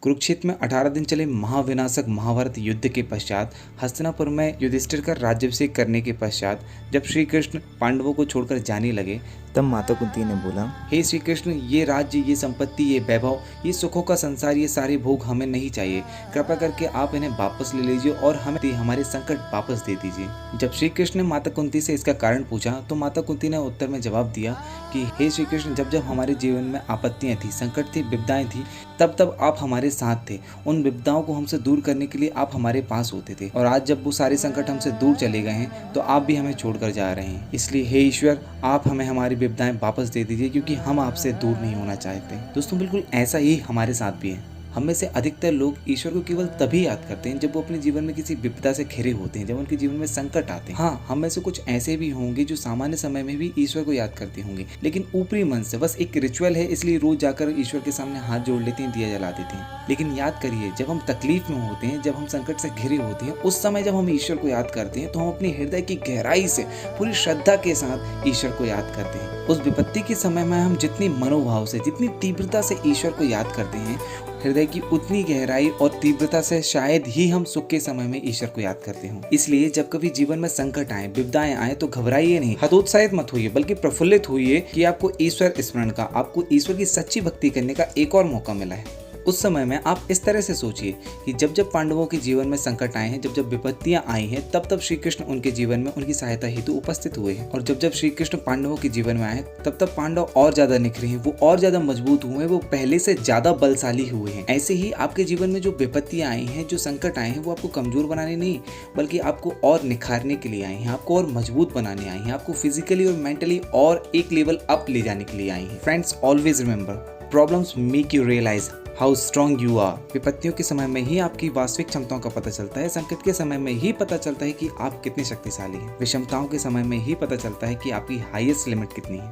कुरुक्षेत्र में 18 दिन चले महाविनाशक महाभारत युद्ध के पश्चात हस्तिनापुर में युधिष्ठिर का राज्याभिषेक करने के पश्चात जब श्री कृष्ण पांडवों को छोड़कर जाने लगे, तब माता कुंती ने बोला, हे श्री कृष्ण, ये राज्य, ये संपत्ति, ये वैभव, ये सुखों का संसार, ये सारे भोग हमें नहीं चाहिए। कृपा करके आप इन्हें वापस ले लीजिए और हमें हमारे संकट वापस दे दीजिए। जब श्री कृष्ण ने माता कुंती से इसका कारण पूछा तो माता कुंती ने उत्तर में जवाब दिया कि हे श्री कृष्ण, जब जब हमारे जीवन में आपत्तियां थी, संकट थी, विपदाएं थी, तब तब आप हमारे साथ थे। उन विपदाओं को हमसे दूर करने के लिए आप हमारे पास होते थे, और आज जब वो सारे संकट हमसे दूर चले गए हैं तो आप भी हमें छोड़कर जा रहे हैं। इसलिए हे ईश्वर, आप हमें हमारी विपदाएं वापस दे दीजिए, क्योंकि हम आपसे दूर नहीं होना चाहते। दोस्तों, बिल्कुल ऐसा ही हमारे साथ भी है। हम में से अधिकतर लोग ईश्वर को केवल तभी याद करते हैं जब वो अपने जीवन में किसी विपदा से घिरे होते हैं, जब उनके जीवन में संकट आते हैं। हाँ, हम में से कुछ ऐसे भी होंगे जो सामान्य समय में भी ईश्वर को याद करते होंगे, लेकिन ऊपरी मन से बस एक रिचुअल है, इसलिए रोज जाकर ईश्वर के सामने हाथ जोड़ लेते हैं, दिया जला देते हैं। लेकिन याद करिए, जब हम तकलीफ में होते हैं, जब हम संकट से घिरे होते हैं, उस समय जब हम ईश्वर को याद करते हैं तो हम अपने हृदय की गहराई से पूरी श्रद्धा के साथ ईश्वर को याद करते हैं। उस विपत्ति के समय में हम जितनी मनोभाव से, जितनी तीव्रता से ईश्वर को याद करते हैं, हृदय की उतनी गहराई और तीव्रता से शायद ही हम सुख के समय में ईश्वर को याद करते हो। इसलिए जब कभी जीवन में संकट आए, विपदाएं आए, तो घबराइए नहीं, हतोत्साहित मत होइए, बल्कि प्रफुल्लित होइए कि आपको ईश्वर स्मरण का, आपको ईश्वर की सच्ची भक्ति करने का एक और मौका मिला है। उस समय में आप इस तरह से सोचिए कि जब जब पांडवों के जीवन में संकट आए हैं, जब जब विपत्तियां आई हैं, तब तब श्री कृष्ण उनके जीवन में उनकी सहायता हेतु उपस्थित हुए हैं। और जब जब श्री कृष्ण पांडवों के जीवन में आए, तब तब पांडव और ज्यादा निखरे हैं, वो और ज्यादा मजबूत हुए हैं, वो पहले से ज्यादा बलशाली हुए हैं। ऐसे ही आपके जीवन में जो विपत्तियां आई हैं, जो संकट आए हैं, वो आपको कमजोर बनाने नहीं, बल्कि आपको और निखारने के लिए आई हैं, आपको और मजबूत बनाने आई हैं, आपको फिजिकली और मेंटली और एक लेवल अप ले जाने के लिए आई हैं। Friends, always remember, problems make you realise how strong you are. विपत्तियों के समय में ही आपकी वास्तविक क्षमताओं का पता चलता है। संकट के समय में ही पता चलता है कि आप कितने शक्तिशाली हैं। विषमताओं के समय में ही पता चलता है कि आपकी हाईएस्ट लिमिट कितनी है।